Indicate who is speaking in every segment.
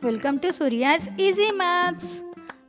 Speaker 1: Welcome to Surya's Easy Maths.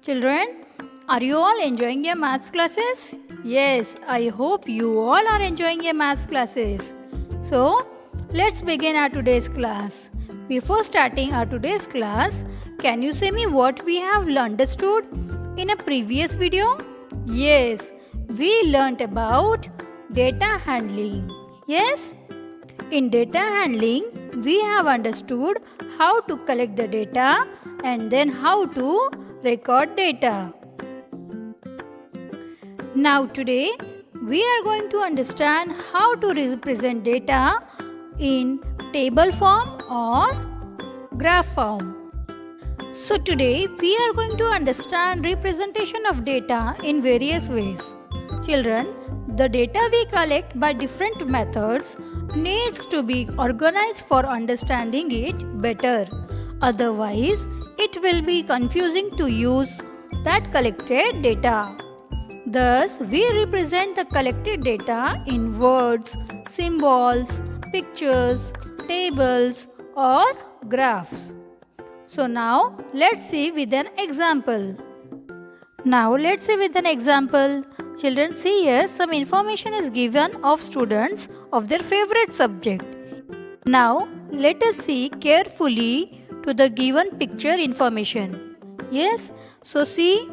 Speaker 1: Children, are you all enjoying your maths classes? Yes, I hope you all are enjoying your maths classes. So, let's begin our today's class. Before starting our today's class, can you say me what we have understood in a previous video? Yes, we learnt about data handling. Yes? In data handling, we have understood how to collect the data and then how to record data. Now today, we are going to understand how to represent data in table form or graph form. So today, we are going to understand representation of data in various ways. Children, the data we collect by different methods needs to be organized for understanding it better. Otherwise, it will be confusing to use that collected data. Thus, we represent the collected data in words, symbols, pictures, tables, or graphs. So now, let's see with an example. Children, see here some information is given of students of their favorite subject. Now, let us see carefully to the given picture information. Yes, so see.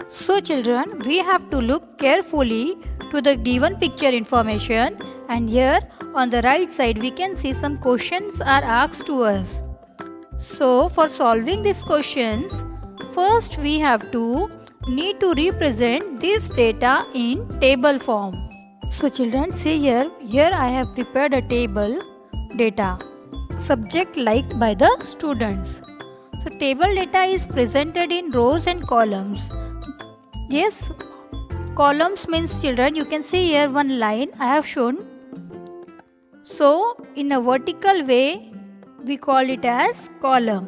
Speaker 1: So children, we have to look carefully to the given picture information, and here on the right side we can see some questions are asked to us. So for solving these questions, first we have to need to represent this data in table form. So children, see here I have prepared a table data subject liked by the students. So table data is presented in rows and columns. Yes, columns means children, you can see here one line I have shown. So in a vertical way we call it as column,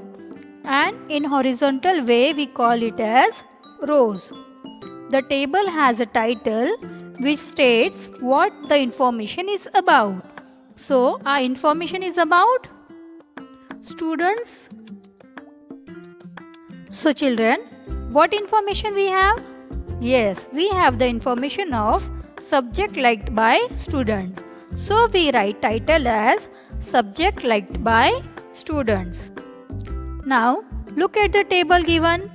Speaker 1: and in horizontal way we call it as rows. The table has a title which states what the information is about. So our information is about students. So children, what information we have? Yes, we have the information of subject liked by students. So we write title as subject liked by students. Now look at the table given.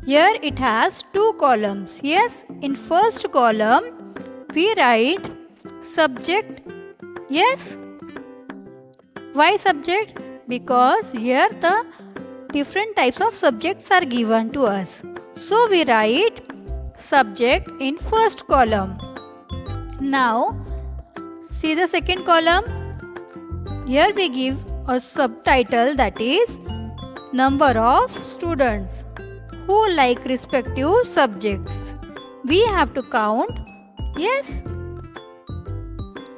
Speaker 1: Here it has two columns. Yes, in first column we write subject. Yes. Why subject? Because here the different types of subjects are given to us. So we write subject in first column. Now see the second column. Here we give a subtitle, that is number of students who like respective subjects. We have to count. Yes.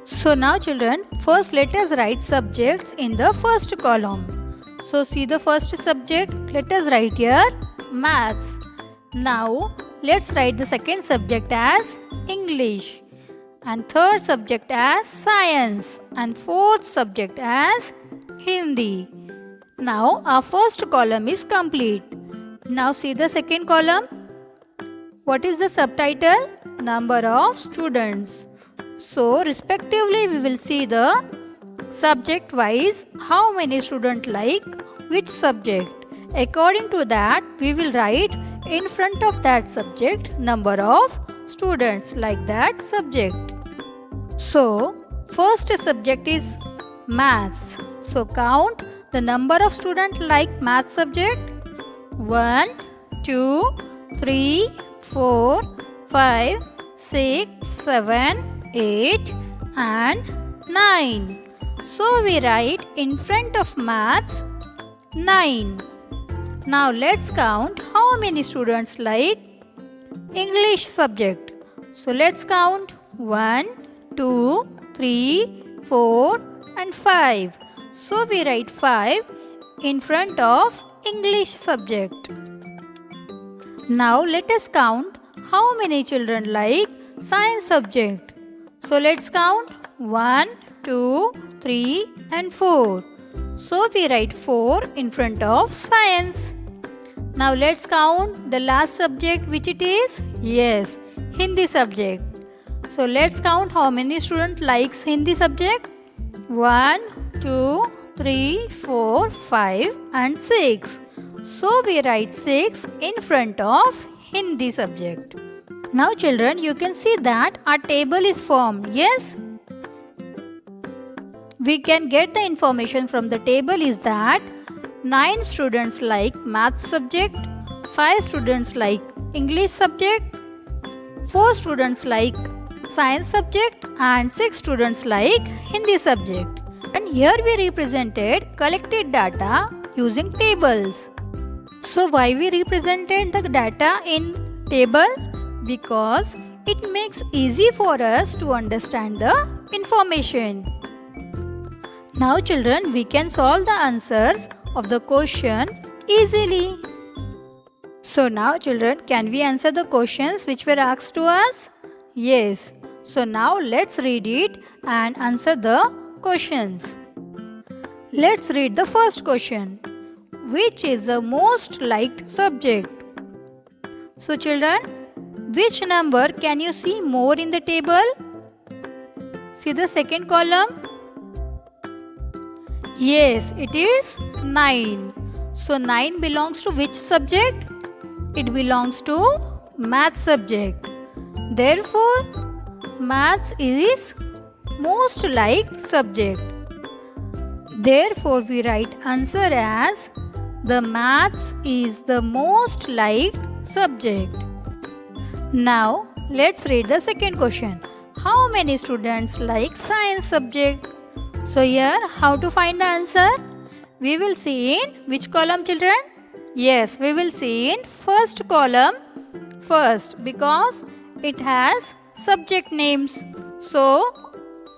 Speaker 1: So now children, first let us write subjects in the first column. So see the first subject, let us write here maths. Now let's write the second subject as English, and third subject as science, and fourth subject as Hindi. Now our first column is complete. Now see the second column. What is the subtitle? Number of students. So respectively we will see the subject wise how many students like which subject. According to that we will write in front of that subject number of students like that subject. So first subject is maths. So count the number of students like maths subject. 1, 2, 3, 4, 5, 6, 7, 8 and 9. So we write in front of maths 9. Now let's count how many students like English subject. So let's count 1, 2, 3, 4 and 5. So we write 5 in front of English subject. Now let us count how many children like science subject. So let's count 1, 2, 3 and 4. So we write 4 in front of science. Now let's count the last subject, which it is. Yes, Hindi subject. So let's count how many students likes Hindi subject. 1, 2, 3, 4, 5 and 6. So we write 6 in front of Hindi subject. Now children, you can see that our table is formed. Yes? We can get the information from the table is that 9 students like math subject, 5 students like English subject, 4 students like science subject and 6 students like Hindi subject. And here we represented collected data using tables. So why we represented the data in table? Because it makes easy for us to understand the information. Now children, we can solve the answers of the question easily. So now children, can we answer the questions which were asked to us? Yes. So now let's read it and answer the questions. Let's read the first question. Which is the most liked subject? So children, which number can you see more in the table? See the second column. Yes, it is 9. So 9 belongs to which subject? It belongs to math subject. Therefore, maths is most liked subject. Therefore, we write answer as the maths is the most liked subject. Now, let's read the second question. How many students like science subject? So here, how to find the answer? We will see in which column, children? Yes, we will see in first column first because it has subject names. So,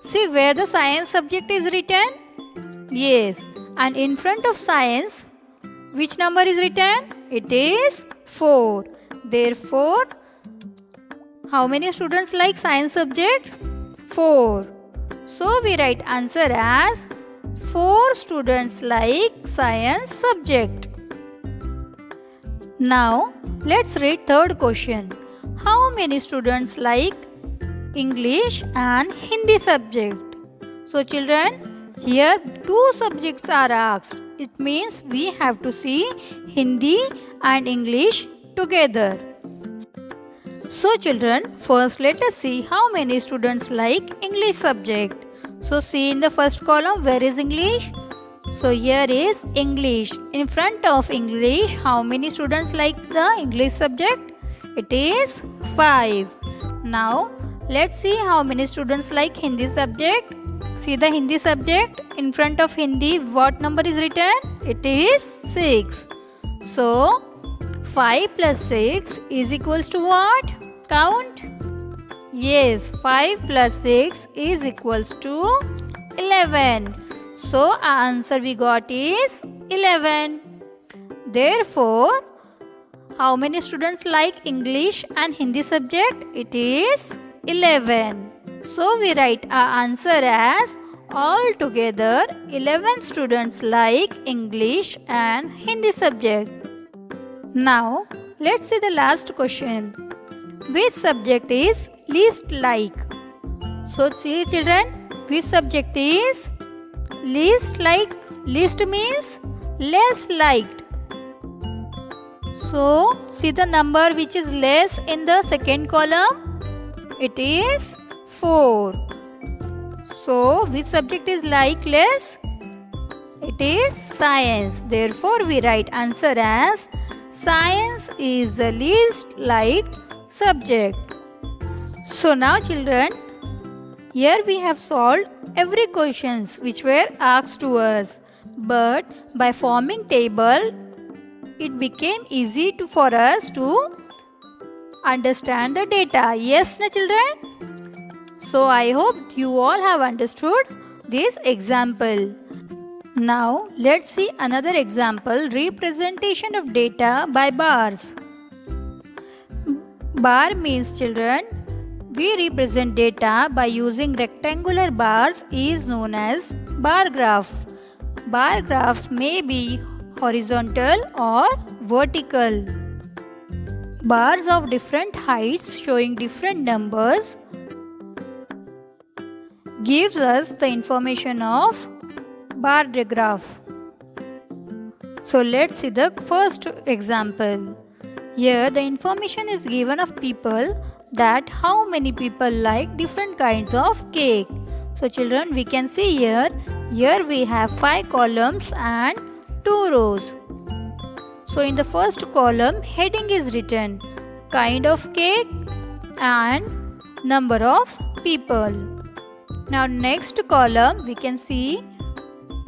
Speaker 1: see where the science subject is written? Yes, and in front of science, which number is written? It is 4. Therefore, how many students like science subject? 4. So we write answer as 4 students like science subject. Now let's read third question. How many students like English and Hindi subject? So children, here 2 subjects are asked. It means we have to see Hindi and English together. So children, first let us see how many students like English subject. So see in the first column where is English? So here is English. In front of English, how many students like the English subject? It is 5. Now let's see how many students like Hindi subject. See the Hindi subject. In front of Hindi, what number is written? It is 6. So 5 plus 6 is equals to what? Count. Yes, 5 plus 6 is equals to 11. So our answer we got is 11. Therefore, how many students like English and Hindi subject? It is 11. So we write our answer as altogether 11 students like English and Hindi subject. Now let's see the last question. Which subject is least like? So see children, which subject is least like? Least means less liked. So see the number which is less in the second column. It is 4. So which subject is like less? It is science. Therefore we write answer as science is the least liked subject. So now children, here we have solved every questions which were asked to us. But by forming table, it became easy for us to understand the data. Yes, na children? So I hope you all have understood this example. Now let's see another example, representation of data by bars. Bar means children, we represent data by using rectangular bars is known as bar graph. Bar graphs may be horizontal or vertical. Bars of different heights showing different numbers gives us the information of bar graph. So let's see the first example. Here the information is given of people, that how many people like different kinds of cake. So children, we can see here we have 5 columns and 2 rows. So in the first column, heading is written kind of cake and number of people. Now next column we can see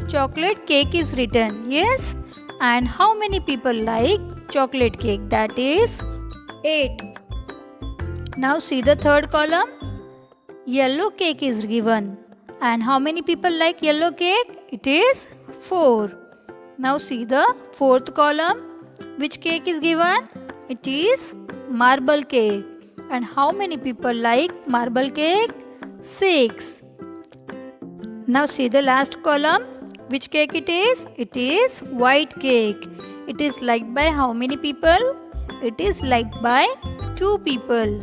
Speaker 1: chocolate cake is written, yes, and how many people like chocolate cake, that is 8. Now see the third column, yellow cake is given, and how many people like yellow cake, it is 4. Now see the fourth column, which cake is given, it is marble cake, and how many people like marble cake, 6. Now see the last column, which cake it is white cake. It is liked by how many people, it is liked by 2 people.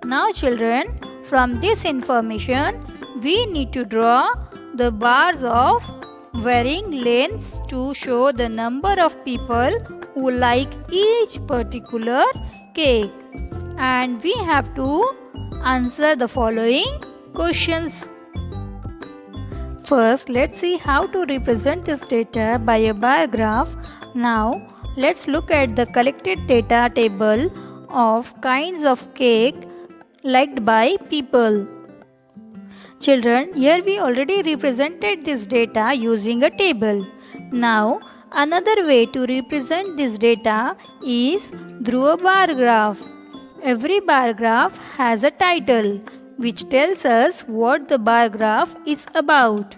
Speaker 1: Now children, from this information we need to draw the bars of varying lengths to show the number of people who like each particular cake, and we have to answer the following questions. First, let's see how to represent this data by a bar graph. Now, let's look at the collected data table of kinds of cake liked by people. Children, here we already represented this data using a table. Now, another way to represent this data is through a bar graph. Every bar graph has a title which tells us what the bar graph is about.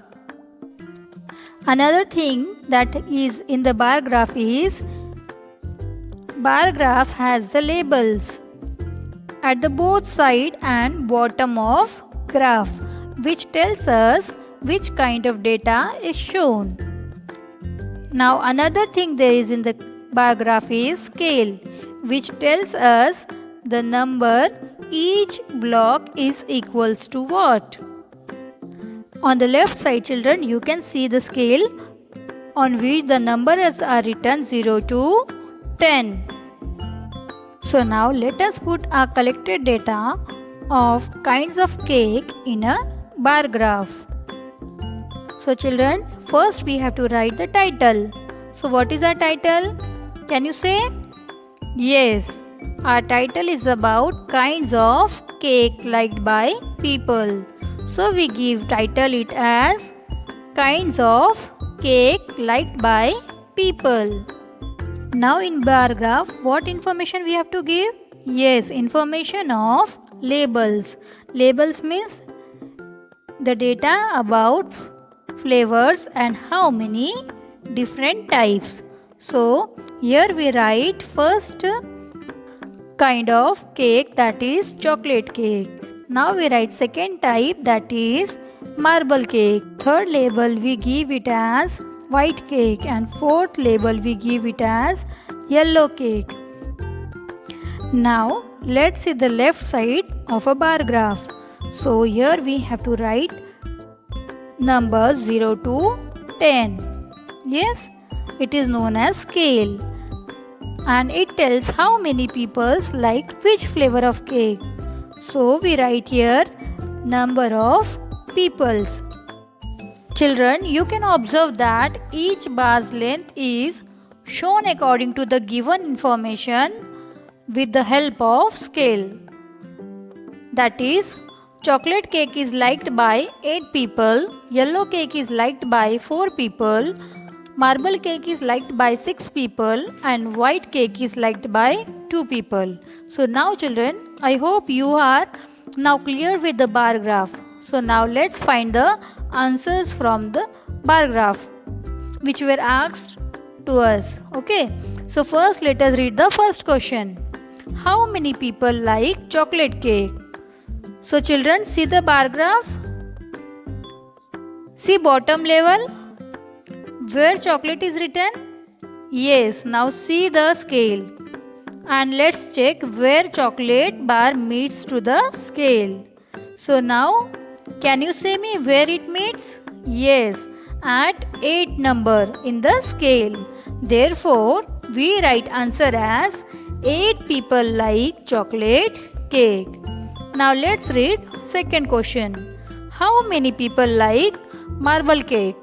Speaker 1: Another thing that is in the bar graph is bar graph has the labels at the both side and bottom of graph, which tells us which kind of data is shown. Now another thing there is in the bar graph is scale, which tells us the number each block is equals to what. On the left side children, you can see the scale on which the numbers are written 0 to 10. So now let us put our collected data of kinds of cake in a bar graph. So children, first we have to write the title. So what is our title? Can you say? Yes, our title is about kinds of cake liked by people. So we give title it as kinds of cake liked by people. Now in bar graph, what information we have to give? Yes, information of labels. Labels means the data about flavors and how many different types. So here we write first kind of cake, that is chocolate cake. Now we write second type, that is marble cake. Third label we give it as white cake, and fourth label we give it as yellow cake. Now let's see the left side of a bar graph. So here we have to write numbers 0 to 10. Yes, it is known as scale, and it tells how many people like which flavor of cake. So we write here number of peoples. Children, you can observe that each bar's length is shown according to the given information with the help of scale. That is, chocolate cake is liked by 8 people, yellow cake is liked by 4 people, marble cake is liked by 6 people, and white cake is liked by 2 people. So now children, I hope you are now clear with the bar graph. So now let's find the answers from the bar graph which were asked to us. Okay, so first let us read the first question. How many people like chocolate cake? So children, see the bar graph. See bottom level. where chocolate is written? Yes, now see the scale. And let's check where chocolate bar meets to the scale. So now, can you say me where it meets? Yes, at 8 number in the scale. Therefore, we write answer as 8 people like chocolate cake. Now let's read second question. How many people like marble cake?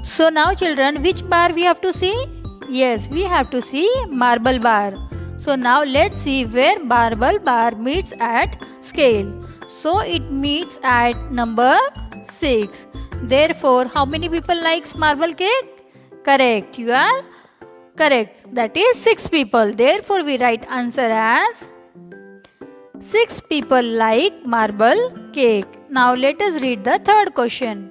Speaker 1: So now children, which bar we have to see? Yes, we have to see marble bar. So now let's see where marble bar meets at scale. So it meets at number 6. Therefore, how many people likes marble cake? Correct, you are correct. That is 6 people. Therefore, we write answer as 6 people like marble cake. Now let us read the third question.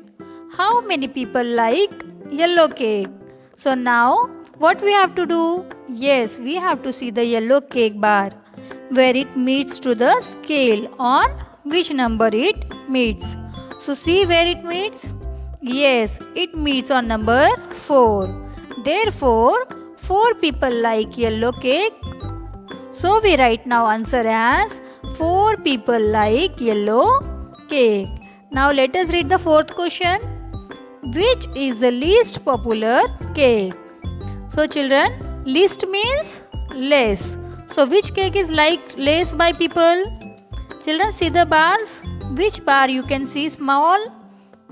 Speaker 1: How many people like yellow cake? So now what we have to do? Yes, we have to see the yellow cake bar where it meets to the scale, on which number it meets. So see where it meets? Yes, it meets on number 4. Therefore, 4 people like yellow cake. So we write now answer as 4 people like yellow cake. Now let us read the fourth question. Which is the least popular cake? So children, least means less. So which cake is liked less by people? Children, see the bars. Which bar you can see small?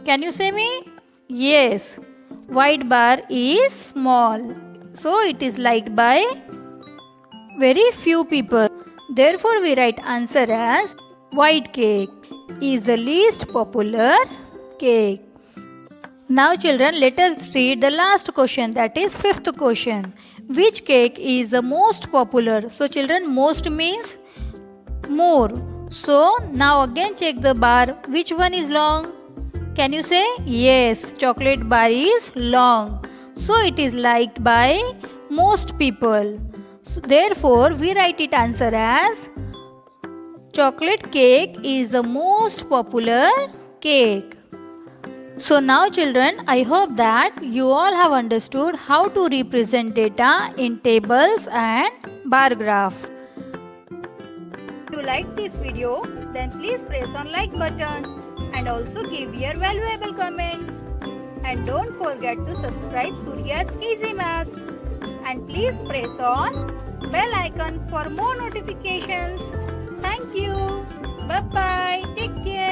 Speaker 1: Can you say me? Yes, white bar is small. So it is liked by very few people. Therefore we write answer as white cake is the least popular cake. Now children, let us read the last question, that is fifth question. Which cake is the most popular? So children, most means more. So now again check the bar. Which one is long? Can you say? Yes, chocolate bar is long. So it is liked by most people. So therefore we write it answer as chocolate cake is the most popular cake. So now children, I hope that you all have understood how to represent data in tables and bar graph. If you like this video, then please press on like button and also give your valuable comments. And don't forget to subscribe Surya's Easy Maths. And please press on bell icon for more notifications. Thank you. Bye bye. Take care.